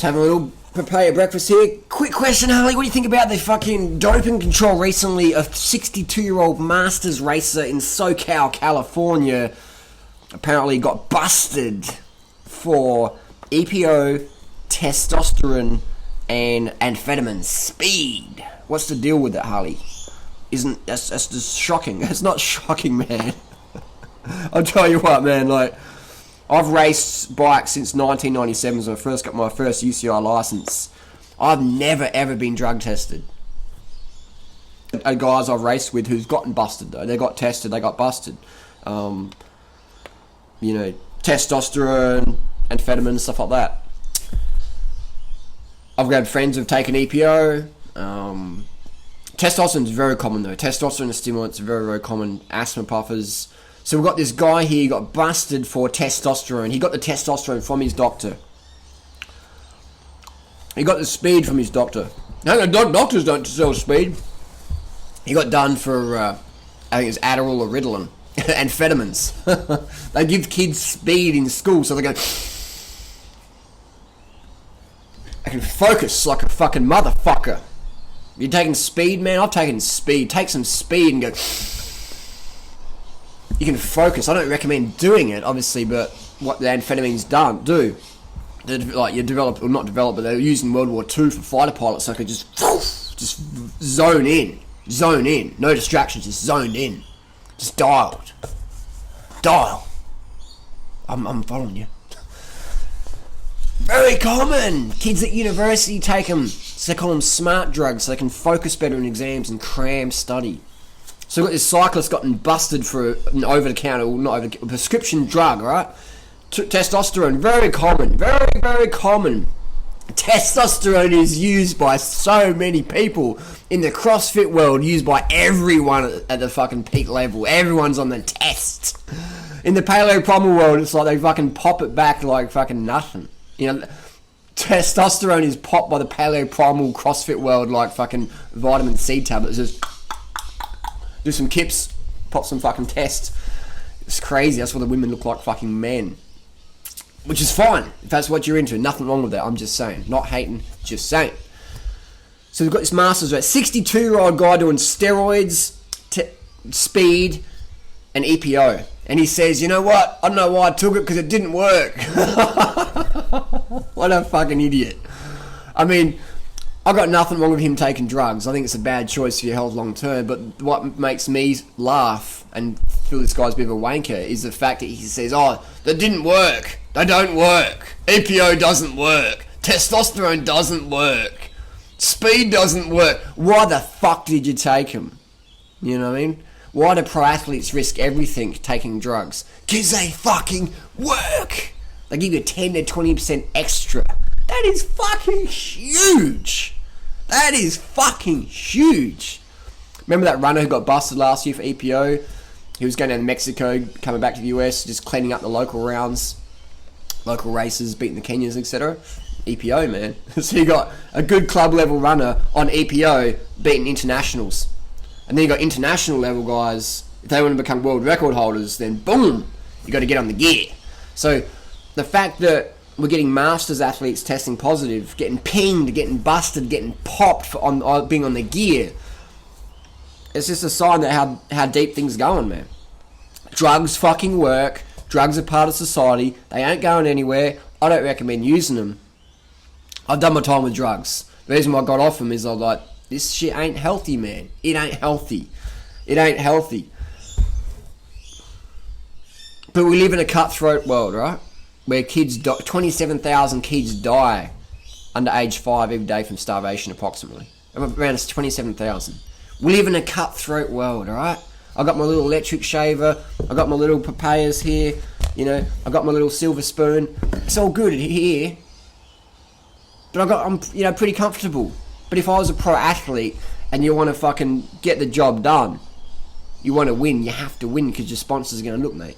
having a little papaya breakfast here. Quick question, Harley. What do you think about the fucking doping control recently? A 62-year-old Masters racer in SoCal, California, apparently got busted for EPO, testosterone, and amphetamines. Speed. What's the deal with that, Harley? That's just shocking. It's not shocking, man. I'll tell you what, man. Like, I've raced bikes since 1997, when I first got my first UCI license. I've never ever been drug tested. Guys I've raced with who's gotten busted though. They got tested, they got busted. Testosterone, amphetamines, stuff like that. I've had friends who've taken EPO. Testosterone is very common though. Testosterone and stimulants are very, very common. Asthma puffers. So we've got this guy here, got busted for testosterone. He got the testosterone from his doctor. He got the speed from his doctor. No, doctors don't sell speed. He got done for, I think it's Adderall or Ritalin. Amphetamines. They give kids speed in school so they go... I can focus like a fucking motherfucker. You taking speed, man? I've taken speed. Take some speed and go... You can focus. I don't recommend doing it, obviously, but what the amphetamines do, like you develop, or not develop, but they were used in World War II for fighter pilots, so I could just zone in, no distractions, just zoned in, just dial. I'm following you. Very common. Kids at university take them. So they call them smart drugs, so they can focus better in exams and cram study. So we've got this cyclist gotten busted for an over-the-counter, a prescription drug, right? Testosterone, very common, very, very common. Testosterone is used by so many people in the CrossFit world, used by everyone at the fucking peak level. Everyone's on the test. In the paleo-primal world, it's like they fucking pop it back like fucking nothing. You know, testosterone is popped by the paleo-primal CrossFit world like fucking vitamin C tablets. Just do some kips, pop some fucking tests. It's crazy. That's why the women look like fucking men. Which is fine, if that's what you're into. Nothing wrong with that, I'm just saying. Not hating, just saying. So we've got this Masters race. 62-year-old guy doing steroids, speed, and EPO. And he says, you know what? I don't know why I took it, because it didn't work. What a fucking idiot. I mean... I've got nothing wrong with him taking drugs. I think it's a bad choice for your health long term. But what makes me laugh and feel this guy's a bit of a wanker is the fact that he says, oh, that didn't work. They don't work. EPO doesn't work. Testosterone doesn't work. Speed doesn't work. Why the fuck did you take him? You know what I mean? Why do pro athletes risk everything taking drugs? Because they fucking work. They give you 10 to 20% extra. That is fucking huge. That is fucking huge. Remember that runner who got busted last year for EPO? He was going down to Mexico, coming back to the US, just cleaning up the local rounds, local races, beating the Kenyans, etc. EPO, man. So you got a good club level runner on EPO beating internationals. And then you got international level guys, if they want to become world record holders, then boom, you got to get on the gear. So the fact that we're getting Masters athletes testing positive, getting pinged, getting busted, getting popped for being on the gear. It's just a sign that how deep things are going, man. Drugs fucking work. Drugs are part of society. They ain't going anywhere. I don't recommend using them. I've done my time with drugs. The reason why I got off them is I'm like, this shit ain't healthy, man. It ain't healthy. It ain't healthy. But we live in a cutthroat world, right? Where 27,000 kids die under age 5 every day from starvation, approximately. Around 27,000. We live in a cutthroat world, alright? I got my little electric shaver, I got my little papayas here, you know, I got my little silver spoon. It's all good here. But I'm pretty comfortable. But if I was a pro athlete and you want to fucking get the job done, you want to win, you have to win because your sponsors are going to look, mate.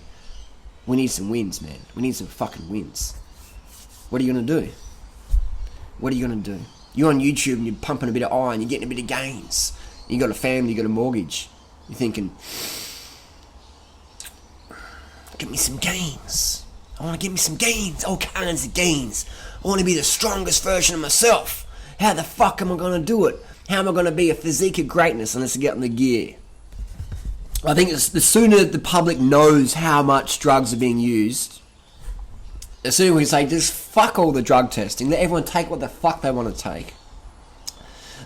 We need some wins, man. We need some fucking wins. What are you going to do? What are you going to do? You're on YouTube and you're pumping a bit of iron, you're getting a bit of gains. You got a family, you got a mortgage. You're thinking, get me some gains. I want to get me some gains. All kinds of gains. I want to be the strongest version of myself. How the fuck am I going to do it? How am I going to be a physique of greatness unless I get in the gear? I think the sooner the public knows how much drugs are being used, the sooner we can say, just fuck all the drug testing. Let everyone take what the fuck they want to take.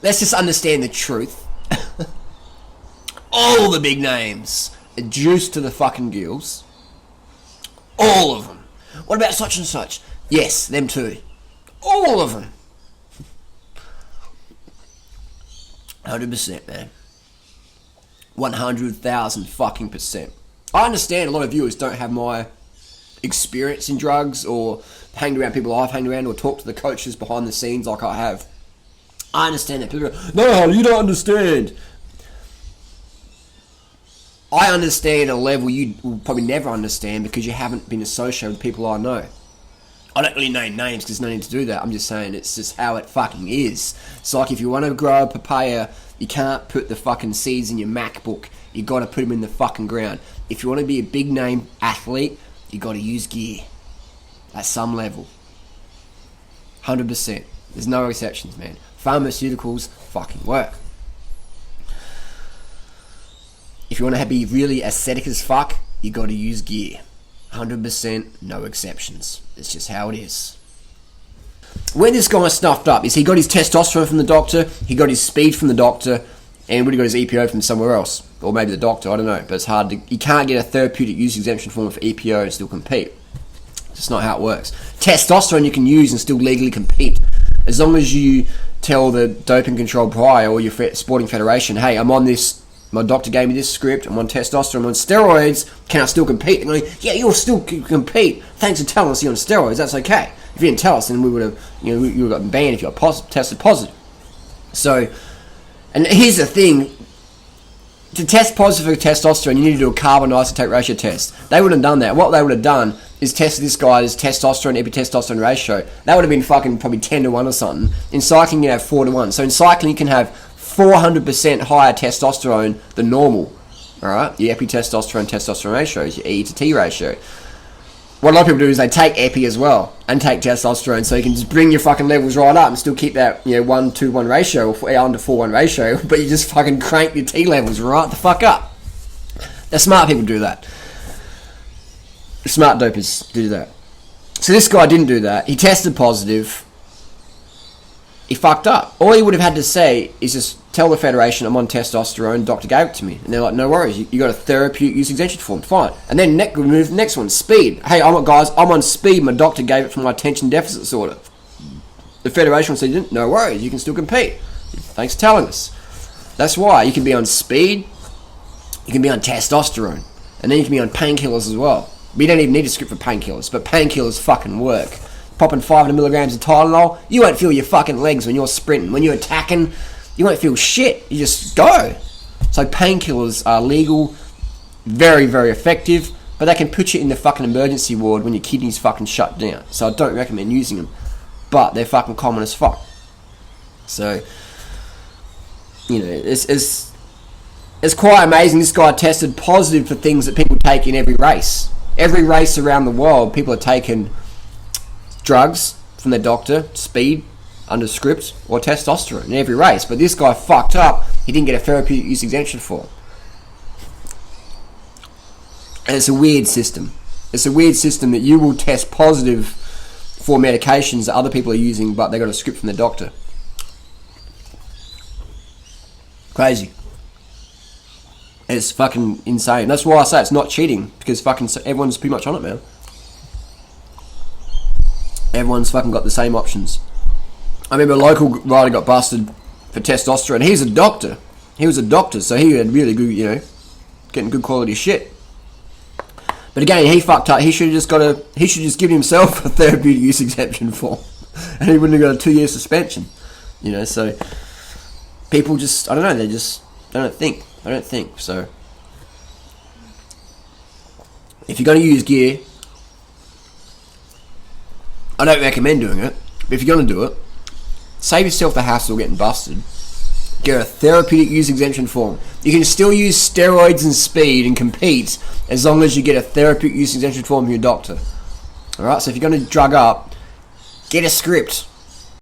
Let's just understand the truth. All the big names are juiced to the fucking gills. All of them. What about such and such? Yes, them too. All of them. 100%, man. 100,000 fucking percent. I understand a lot of viewers don't have my experience in drugs or hanged around people I've hanged around or talked to the coaches behind the scenes like I have. I understand that. People go, no, you don't understand. I understand a level you will probably never understand because you haven't been associated with people I know. I don't really name names because there's no need to do that. I'm just saying it's just how it fucking is. It's like if you want to grow a papaya, you can't put the fucking seeds in your MacBook. You got to put them in the fucking ground. If you want to be a big name athlete, you got to use gear at some level. 100%. There's no exceptions, man. Pharmaceuticals fucking work. If you want to be really aesthetic as fuck, you got to use gear. 100%, no exceptions. It's just how it is. Where this guy snuffed up is he got his testosterone from the doctor, he got his speed from the doctor, and would have got his EPO from somewhere else. Or maybe the doctor, I don't know. But it's hard to... You can't get a therapeutic use exemption form for EPO and still compete. It's just not how it works. Testosterone you can use and still legally compete. As long as you tell the doping control prior or your sporting federation, hey, I'm on this... My doctor gave me this script. I'm on testosterone. I'm on steroids. Can I still compete? And going, yeah, you'll still compete. Thanks for telling us you're on steroids. That's okay. If you didn't tell us, then we would have, you would have gotten banned if you got tested positive. So, and here's the thing: to test positive for testosterone, you need to do a carbon isotope ratio test. They wouldn't have done that. What they would have done is tested this guy's testosterone epitestosterone ratio. That would have been fucking probably 10-1 or something. In cycling, you have 4-1. So in cycling, you can have 400% higher testosterone than normal. Alright? Your epitestosterone testosterone ratio is your E to T ratio. What a lot of people do is they take epi as well and take testosterone, so you can just bring your fucking levels right up and still keep that 1-to-1 ratio or under 4-1 ratio, but you just fucking crank your T levels right the fuck up. The smart people do that. The smart dopers do that. So this guy didn't do that. He tested positive. He fucked up. All he would have had to say is just tell the federation I'm on testosterone, doctor gave it to me. And they're like, no worries, you got a therapeutic use exemption form, fine. And then next one, speed. Hey, I'm on speed, my doctor gave it for my attention deficit disorder. The federation would say, no worries, you can still compete. Thanks for telling us. That's why you can be on speed, you can be on testosterone, and then you can be on painkillers as well. We don't even need a script for painkillers, but painkillers fucking work. Popping 500 milligrams of Tylenol, you won't feel your fucking legs when you're sprinting. When you're attacking, you won't feel shit. You just go. So painkillers are legal, very, very effective, but they can put you in the fucking emergency ward when your kidney's fucking shut down. So I don't recommend using them. But they're fucking common as fuck. So, it's quite amazing. This guy tested positive for things that people take in every race. Every race around the world, people are taking drugs from their doctor, speed, under script, or testosterone in every race. But this guy fucked up. He didn't get a therapeutic use exemption for. And it's a weird system. It's a weird system that you will test positive for medications that other people are using, but they got a script from their doctor. Crazy. It's fucking insane. That's why I say it's not cheating, because fucking everyone's pretty much on it, man. Everyone's fucking got the same options. I remember a local rider got busted for testosterone. He was a doctor. So he had really good, getting good quality shit. But again, he fucked up. He should have just given himself a therapeutic use exemption form, and he wouldn't have got a 2-year suspension. So people just, I don't know, they don't think. So if you're going to use gear, I don't recommend doing it, but if you're going to do it, save yourself the hassle of getting busted. Get a therapeutic use exemption form. You can still use steroids and speed and compete as long as you get a therapeutic use exemption form from your doctor. Alright, so if you're going to drug up, Get a script.